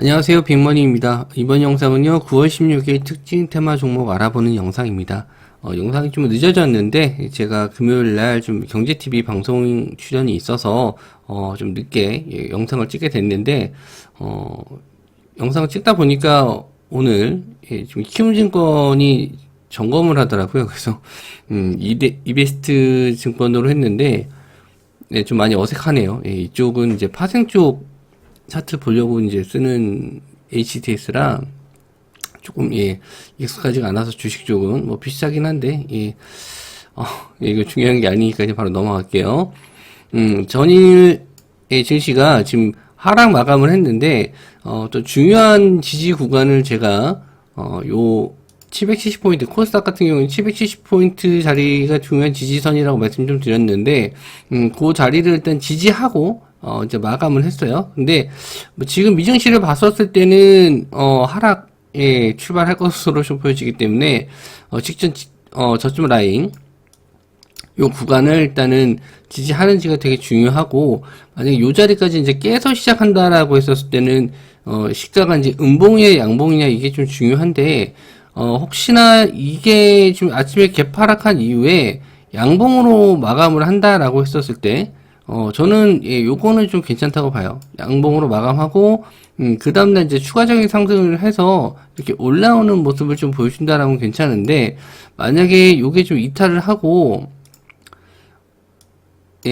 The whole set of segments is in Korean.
안녕하세요, 빅머니입니다. 이번 영상은요, 9월 16일 특징 테마 종목 알아보는 영상입니다. 영상이 좀 늦어졌는데, 제가 금요일날 좀 경제TV 방송 출연이 있어서, 좀 늦게 영상을 찍게 됐는데, 영상을 찍다 보니까 오늘, 좀 키움증권이 점검을 하더라고요. 그래서, 이베스트 증권으로 했는데, 네, 좀 많이 어색하네요. 이쪽은 이제 파생 쪽 차트 보려고 이제 쓰는 HTS라 조금 익숙하지가 않아서 주식 쪽은 뭐 비슷하긴 한데 이거 중요한 게 아니니까 이제 바로 넘어갈게요. 전일의 증시가 지금 하락 마감을 했는데 또 중요한 지지 구간을 제가 요 770포인트 코스닥 같은 경우는 770포인트 자리가 중요한 지지선이라고 말씀 좀 드렸는데 그 자리를 일단 지지하고 이제 마감을 했어요. 근데 뭐 지금 미증시를 봤었을 때는 하락에 출발할 것으로 좀 보여지기 때문에 직전 저점 라인 요 구간을 일단은 지지하는지가 되게 중요하고, 만약에 요 자리까지 이제 깨서 시작한다라고 했었을 때는 시가가 이제 음봉이냐 양봉이냐 이게 좀 중요한데, 혹시나 이게 지금 아침에 개파락한 이후에 양봉으로 마감을 한다라고 했었을 때, 저는 요거는 좀 괜찮다고 봐요. 양봉으로 마감하고 그 다음날 이제 추가적인 상승을 해서 이렇게 올라오는 모습을 좀 보여준다라면 괜찮은데, 만약에 요게 좀 이탈을 하고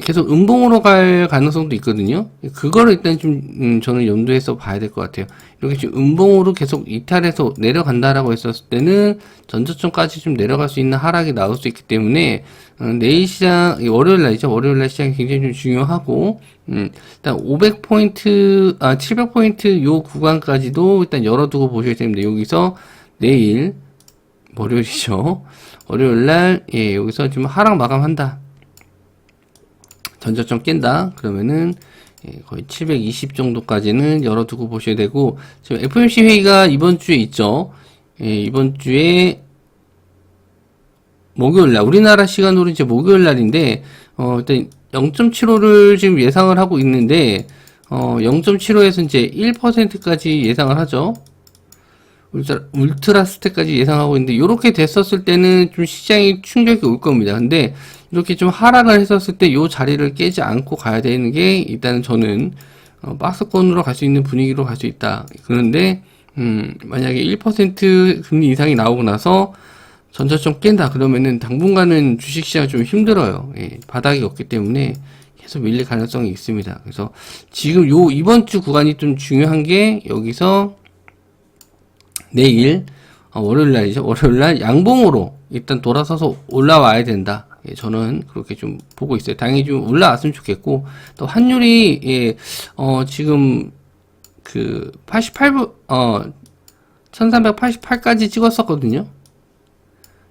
계속 음봉으로 갈 가능성도 있거든요. 그거를 일단 좀, 저는 염두해서 봐야 될 것 같아요. 이렇게 좀 음봉으로 계속 이탈해서 내려간다라고 했었을 때는 전저점까지 좀 내려갈 수 있는 하락이 나올 수 있기 때문에, 내일 시장, 월요일 날이죠. 월요일 날 시장이 굉장히 좀 중요하고, 일단 500포인트, 700포인트 요 구간까지도 일단 열어두고 보셔야 됩니다. 여기서 내일, 월요일이죠. 월요일 날, 여기서 좀 하락 마감한다. 전저점 깬다 그러면은 거의 720 정도까지는 열어두고 보셔야 되고, 지금 FOMC 회의가 이번 주에 있죠. 이번 주에 목요일날, 우리나라 시간으로 이제 목요일날인데 일단 0.75를 지금 예상을 하고 있는데 0.75에서 이제 1%까지 예상을 하죠. 울트라 스택까지 예상하고 있는데, 요렇게 됐었을 때는 좀 시장이 충격이 올 겁니다. 근데 이렇게 좀 하락을 했었을 때 요 자리를 깨지 않고 가야 되는 게, 일단은 저는 박스권으로 갈 수 있는 분위기로 갈 수 있다. 그런데 만약에 1% 금리 이상이 나오고 나서 전저점 깬다 그러면은 당분간은 주식시장 좀 힘들어요. 바닥이 없기 때문에 계속 밀릴 가능성이 있습니다. 그래서 지금 이번 주 구간이 좀 중요한 게, 여기서 내일 월요일 날이죠. 월요일 날 양봉으로 일단 돌아서서 올라와야 된다. 저는 그렇게 좀 보고 있어요. 당연히 좀 올라왔으면 좋겠고, 또 환율이 지금 그 88부 1388까지 찍었었거든요.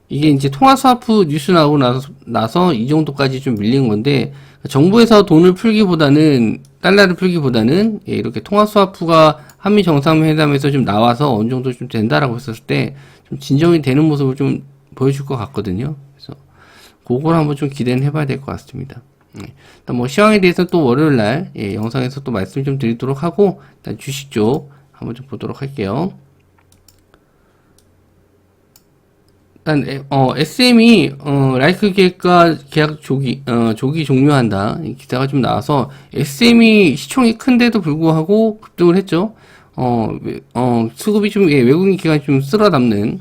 이게 이제 통화스와프 뉴스 나오고 나서 이 정도까지 좀 밀린 건데, 정부에서 돈을 풀기보다는, 달러를 풀기보다는 이렇게 통화스와프가 한미 정상회담에서 좀 나와서 어느 정도 좀 된다라고 했었을 때 좀 진정이 되는 모습을 좀 보여줄 것 같거든요. 그래서 그걸 한번 좀 기대는 해봐야 될 것 같습니다. 일단 뭐 시황에 대해서 또 월요일 날 영상에서 또 말씀 좀 드리도록 하고, 일단 주식 쪽 한번 좀 보도록 할게요. 일단 SM이 라이크 기획과 계약 조기 종료한다 이 기사가 좀 나와서, SM이 시총이 큰데도 불구하고 급등을 했죠. 수급이 좀 외국인 기관이 좀 쓸어담는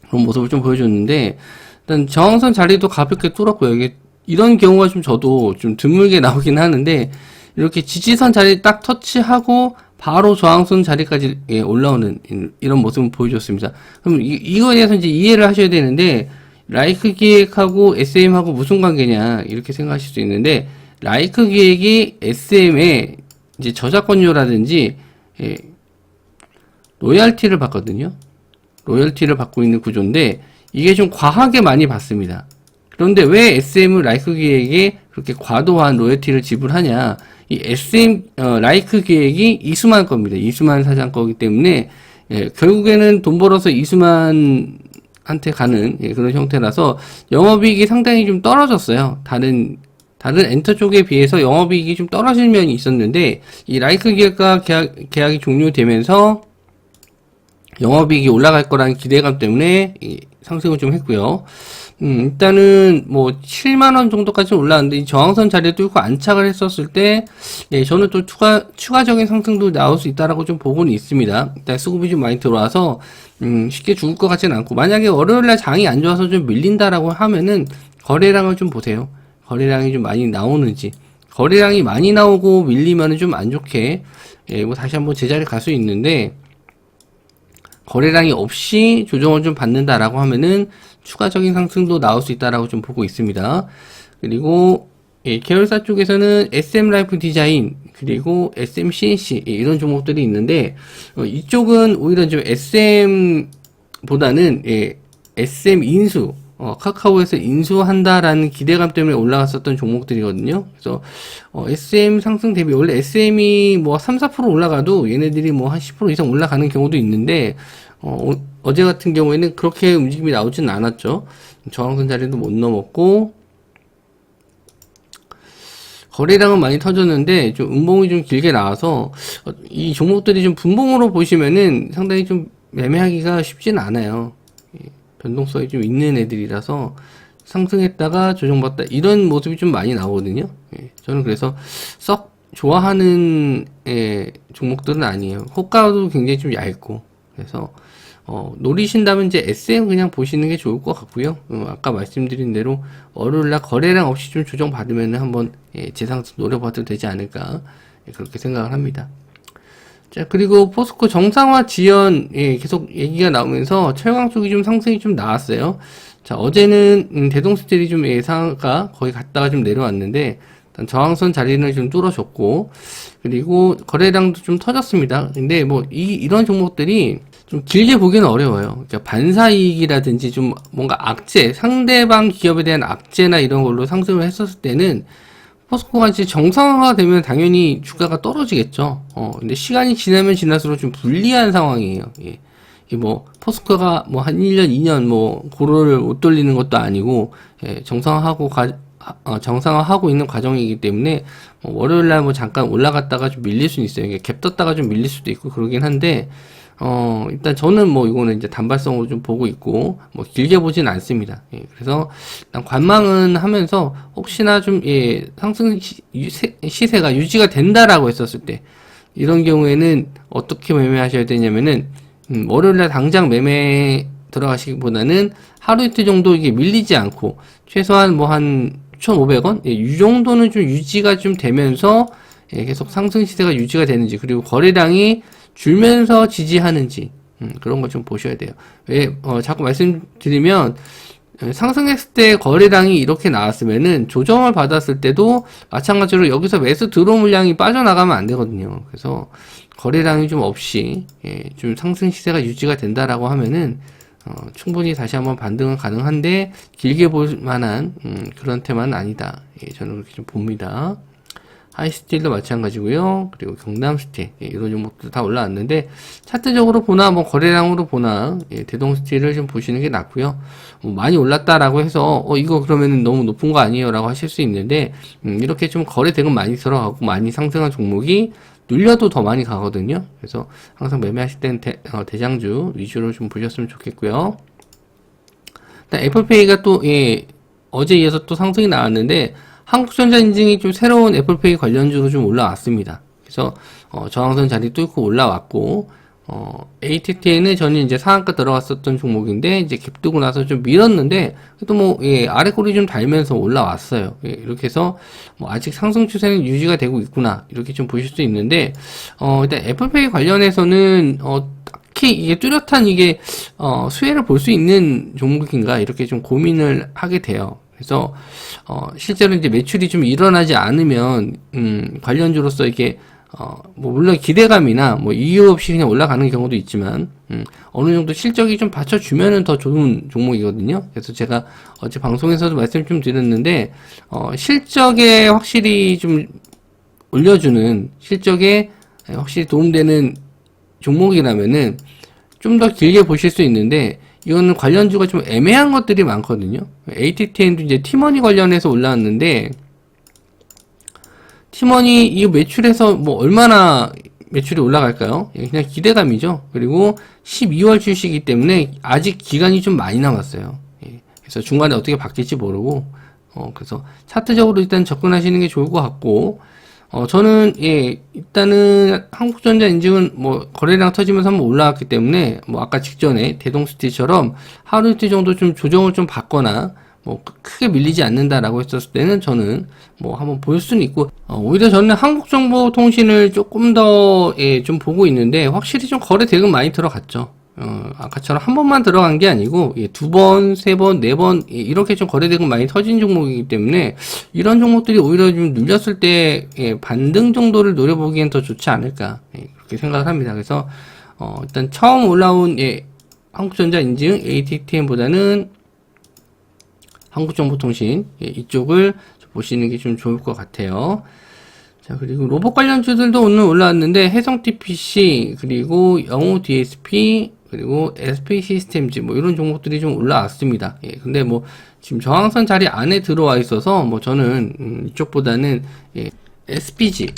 그런 모습을 좀 보여줬는데, 일단 저항선 자리도 가볍게 뚫었고요. 이게 이런 경우가 좀 저도 좀 드물게 나오긴 하는데, 이렇게 지지선 자리 딱 터치하고 바로 저항선 자리까지 올라오는 이런 모습을 보여줬습니다. 그럼 이거에 대해서 이제 이해를 하셔야 되는데, 라이크 기획하고 SM하고 무슨 관계냐 이렇게 생각하실 수 있는데, 라이크 기획이 SM에 이제 저작권료라든지 로열티를 받거든요. 로열티를 받고 있는 구조인데, 이게 좀 과하게 많이 받습니다. 그런데 왜 SM은 라이크 기획에 그렇게 과도한 로열티를 지불하냐? 이 SM 라이크 기획이 이수만 겁니다. 이수만 사장 거기 때문에 결국에는 돈 벌어서 이수만한테 가는 그런 형태라서 영업이익이 상당히 좀 떨어졌어요. 다른 다른 엔터 쪽에 비해서 영업이익이 좀 떨어질 면이 있었는데, 이 라이크 기획과 계약이 종료되면서 영업이익이 올라갈 거라는 기대감 때문에 상승을 좀 했고요. 일단은 뭐 7만원 정도까지 올라왔는데 이 저항선 자리를 뚫고 안착을 했었을 때, 예, 저는 또 추가적인 상승도 나올 수 있다라고 좀 보고는 있습니다. 일단 수급이 좀 많이 들어와서 쉽게 죽을 것 같지는 않고, 만약에 월요일날 장이 안 좋아서 좀 밀린다라고 하면은 거래량을 좀 보세요. 거래량이 좀 많이 나오는지. 거래량이 많이 나오고 밀리면은 좀 안 좋게, 예, 뭐 다시 한번 제자리에 갈 수 있는데, 거래량이 없이 조정을 좀 받는다라고 하면은 추가적인 상승도 나올 수 있다라고 좀 보고 있습니다. 그리고 예, 계열사 쪽에서는 SM 라이프 디자인 그리고 SM CNC 이런 종목들이 있는데, 이쪽은 오히려 좀 SM보다는 예, SM 인수, 카카오에서 인수한다라는 기대감 때문에 올라갔었던 종목들이거든요. 그래서 SM 상승 대비 원래 SM이 뭐 3, 4% 올라가도 얘네들이 뭐 한 10% 이상 올라가는 경우도 있는데, 어제 같은 경우에는 그렇게 움직임이 나오진 않았죠. 저항선 자리도 못 넘었고, 거래량은 많이 터졌는데 좀 음봉이 좀 길게 나와서 이 종목들이 좀 분봉으로 보시면은 상당히 좀 매매하기가 쉽지는 않아요. 변동성이 좀 있는 애들이라서 상승했다가 조정받다 이런 모습이 좀 많이 나오거든요. 저는 그래서 썩 좋아하는 종목들은 아니에요. 호가도 굉장히 좀 얇고, 그래서 노리신다면 이제 SM 그냥 보시는 게 좋을 것 같고요. 아까 말씀드린 대로 월요일날 거래량 없이 좀 조정 받으면 한번 재상승 노려봐도 되지 않을까, 그렇게 생각을 합니다. 자, 그리고 포스코 정상화 지연, 계속 얘기가 나오면서 철강 쪽이 좀 상승이 좀 나왔어요. 자, 어제는 대동스틸이 좀 예상가 거의 갔다가 좀 내려왔는데, 일단 저항선 자리는 좀 뚫어줬고, 그리고 거래량도 좀 터졌습니다. 근데 뭐 이런 종목들이 좀 길게 보기는 어려워요. 그러니까 반사이익이라든지 좀 뭔가 악재, 상대방 기업에 대한 악재나 이런 걸로 상승을 했었을 때는 포스코가 이제 정상화가 되면 당연히 주가가 떨어지겠죠. 근데 시간이 지나면 지날수록 좀 불리한 상황이에요. 예. 이게 뭐, 포스코가 뭐 한 1년, 2년 뭐, 고로를 못 돌리는 것도 아니고, 예, 정상화하고 있는 과정이기 때문에, 월요일날 뭐 잠깐 올라갔다가 좀 밀릴 수는 있어요. 이게 갭 떴다가 좀 밀릴 수도 있고 그러긴 한데, 일단 저는 뭐 이거는 이제 단발성으로 좀 보고 있고, 뭐 길게 보진 않습니다. 예, 그래서 일단 관망은 하면서 혹시나 좀, 예, 상승 시세가 유지가 된다라고 했었을 때, 이런 경우에는 어떻게 매매하셔야 되냐면은, 월요일날 당장 매매 들어가시기보다는 하루 이틀 정도 이게 밀리지 않고, 최소한 뭐 한 1,500원? 예, 이 정도는 좀 유지가 좀 되면서, 예, 계속 상승 시세가 유지가 되는지, 그리고 거래량이 줄면서 지지하는지, 그런 거 좀 보셔야 돼요. 왜, 자꾸 말씀드리면, 상승했을 때 거래량이 이렇게 나왔으면은 조정을 받았을 때도 마찬가지로 여기서 매수 들어온 물량이 빠져나가면 안 되거든요. 그래서 거래량이 좀 없이, 예, 좀 상승 시세가 유지가 된다라고 하면은, 충분히 다시 한번 반등은 가능한데, 길게 볼 만한, 그런 테마는 아니다. 예, 저는 그렇게 좀 봅니다. 하이스틸도 마찬가지고요. 그리고 경남스틸, 예, 이런 종목도 다 올라왔는데, 차트적으로 보나 뭐 거래량으로 보나, 예, 대동스틸을 좀 보시는 게 낫고요. 많이 올랐다라고 해서 이거 그러면은 너무 높은 거 아니에요 라고 하실 수 있는데, 이렇게 좀 거래 대금 많이 들어가고 많이 상승한 종목이 눌려도 더 많이 가거든요. 그래서 항상 매매하실 때는 대장주 위주로 좀 보셨으면 좋겠고요. 일단 애플페이가 또, 예, 어제 이어서 또 상승이 나왔는데, 한국전자 인증이 좀 새로운 애플페이 관련주로 좀 올라왔습니다. 그래서 저항선 자리 뚫고 올라왔고, ATT는 저는 이제 상한가 들어갔었던 종목인데 이제 갭 뜨고 나서 좀 밀었는데 그래도 뭐, 예, 아래 꼬리 좀 달면서 올라왔어요. 예, 이렇게 해서 뭐 아직 상승 추세는 유지가 되고 있구나 이렇게 좀 보실 수 있는데, 일단 애플페이 관련해서는 특히 이게 뚜렷한 이게 수혜를 볼 수 있는 종목인가 이렇게 좀 고민을 하게 돼요. 그래서 실제로 이제 매출이 좀 일어나지 않으면 관련주로서 이게 뭐 물론 기대감이나 뭐 이유 없이 그냥 올라가는 경우도 있지만 어느 정도 실적이 좀 받쳐주면은 더 좋은 종목이거든요. 그래서 제가 어제 방송에서도 말씀 좀 드렸는데 실적에 확실히 좀 올려주는 실적에 확실히 도움되는 종목이라면은 좀 더 길게 보실 수 있는데 이거는 관련주가 좀 애매한 것들이 많거든요. ATTN도 이제 티머니 관련해서 올라왔는데 팀원이 이 매출에서 뭐 얼마나 매출이 올라갈까요? 예, 그냥 기대감이죠. 그리고 12월 출시이기 때문에 아직 기간이 좀 많이 남았어요. 예, 그래서 중간에 어떻게 바뀔지 모르고, 그래서 차트적으로 일단 접근하시는 게 좋을 것 같고, 저는, 예, 일단은 한국전자 인증은 뭐, 거래량 터지면서 한번 올라왔기 때문에, 뭐, 아까 직전에 대동스티처럼 하루 이틀 정도 좀 조정을 좀 받거나, 뭐, 크게 밀리지 않는다라고 했었을 때는 저는 뭐, 한번 볼 수는 있고, 오히려 저는 한국정보통신을 조금 더, 예, 좀 보고 있는데, 확실히 좀 거래 대금 많이 들어갔죠. 아까처럼 한 번만 들어간 게 아니고, 예, 두 번, 세 번, 네 번, 예, 이렇게 좀 거래 대금 많이 터진 종목이기 때문에, 이런 종목들이 오히려 좀 눌렸을 때, 예, 반등 정도를 노려보기엔 더 좋지 않을까, 예, 그렇게 생각을 합니다. 그래서, 일단 처음 올라온, 예, 한국전자 인증 ATTM보다는 한국정보통신, 예, 이쪽을 좀 보시는 게 좀 좋을 것 같아요. 자, 그리고 로봇 관련주들도 오늘 올라왔는데, 해성TPC, 그리고 영호 DSP, 그리고 SP 시스템즈, 뭐, 이런 종목들이 좀 올라왔습니다. 예, 근데 뭐, 지금 저항선 자리 안에 들어와 있어서, 뭐, 저는, 이쪽보다는, 예, SPG,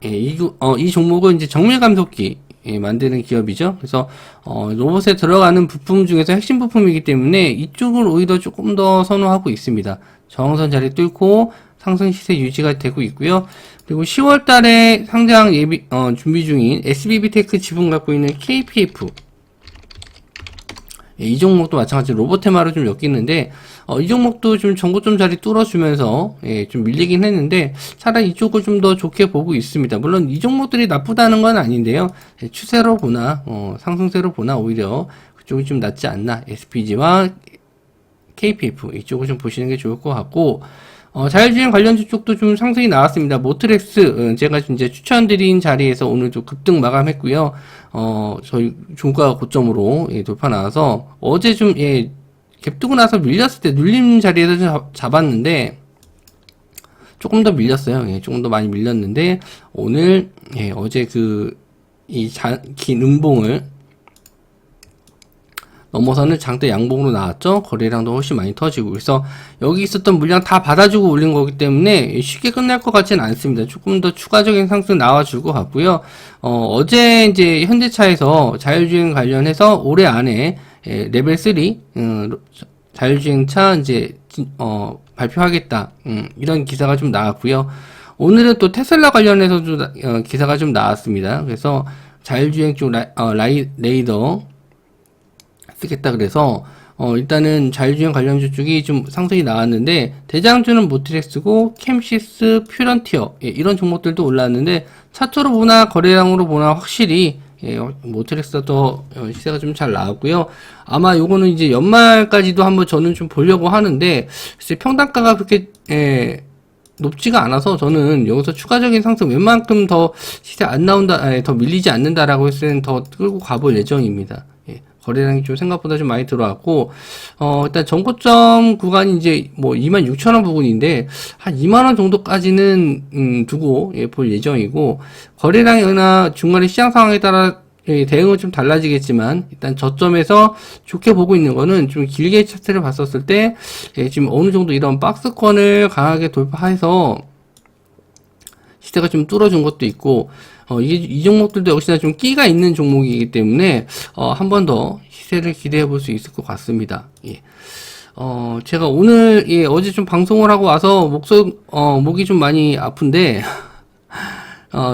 예, 이 종목은 이제 정밀 감속기, 예, 만드는 기업이죠. 그래서, 로봇에 들어가는 부품 중에서 핵심 부품이기 때문에 이쪽을 오히려 조금 더 선호하고 있습니다. 저항선 자리 뚫고, 상승 시세 유지가 되고 있고요. 그리고 10월 달에 상장 준비 중인 SBB테크 지분 갖고 있는 KPF. 예, 이 종목도 마찬가지로 로봇 테마로 좀 엮이는데, 이 종목도 좀 전고점 자리 뚫어주면서, 예, 좀 밀리긴 했는데, 차라리 이쪽을 좀 더 좋게 보고 있습니다. 물론 이 종목들이 나쁘다는 건 아닌데요. 예, 추세로 보나, 상승세로 보나, 오히려 그쪽이 좀 낫지 않나. SPG와 KPF, 이쪽을 좀 보시는 게 좋을 것 같고, 자율주행 관련주 쪽도 좀 상승이 나왔습니다. 모트렉스, 제가 이제 추천드린 자리에서 오늘도 급등 마감했고요. 저희 종가 고점으로, 예, 돌파 나와서, 어제 좀, 예, 갭 뜨고 나서 밀렸을 때 눌림 자리에서 좀 잡았는데, 조금 더 밀렸어요. 예, 조금 더 많이 밀렸는데, 오늘, 예, 어제 긴 음봉을, 넘어서는 장대 양봉으로 나왔죠. 거래량도 훨씬 많이 터지고, 그래서 여기 있었던 물량 다 받아주고 올린 거기 때문에 쉽게 끝날 것 같지는 않습니다. 조금 더 추가적인 상승 나와줄 것 같고요. 어제 이제 현대차에서 자율주행 관련해서 올해 안에, 예, 레벨 3 자율주행차 이제 발표하겠다, 이런 기사가 좀 나왔고요. 오늘은 또 테슬라 관련해서도 기사가 좀 나왔습니다. 그래서 자율주행 쪽 레이더 쓰겠다 그래서, 일단은 자율주행 관련주 쪽이 좀 상승이 나왔는데, 대장주는 모트렉스고, 캠시스, 퓨런티어, 예, 이런 종목들도 올랐는데, 차트로 보나 거래량으로 보나 확실히, 예, 모트렉스가 더 시세가 좀 잘 나왔고요. 아마 요거는 이제 연말까지도 한번 저는 좀 보려고 하는데, 글쎄 평단가가 그렇게, 예, 높지가 않아서 저는 여기서 추가적인 상승 웬만큼 더 시세 안 나온다, 더 밀리지 않는다라고 했을 때는 더 끌고 가볼 예정입니다. 예. 거래량이 좀 생각보다 좀 많이 들어왔고, 일단 전고점 구간이 이제 뭐 26,000원 부근인데, 한 2만원 정도까지는, 두고, 예, 볼 예정이고, 거래량이나 중간에 시장 상황에 따라, 예, 대응은 좀 달라지겠지만, 일단 저점에서 좋게 보고 있는 거는 좀 길게 차트를 봤었을 때, 예, 지금 어느 정도 이런 박스권을 강하게 돌파해서, 시세가 좀 뚫어준 것도 있고, 이 종목들도 역시나 좀 끼가 있는 종목이기 때문에, 한 번 더 시세를 기대해 볼 수 있을 것 같습니다. 예. 제가 오늘, 예, 어제 좀 방송을 하고 와서 목이 좀 많이 아픈데,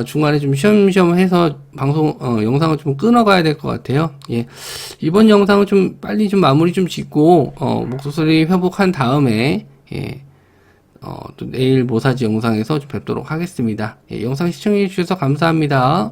중간에 좀 쉬엄쉬엄 해서 영상을 좀 끊어가야 될 것 같아요. 예. 이번 영상은 좀 빨리 좀 마무리 좀 짓고, 목소리 회복한 다음에, 예. 또 내일 모사지 영상에서 좀 뵙도록 하겠습니다. 예, 영상 시청해 주셔서 감사합니다.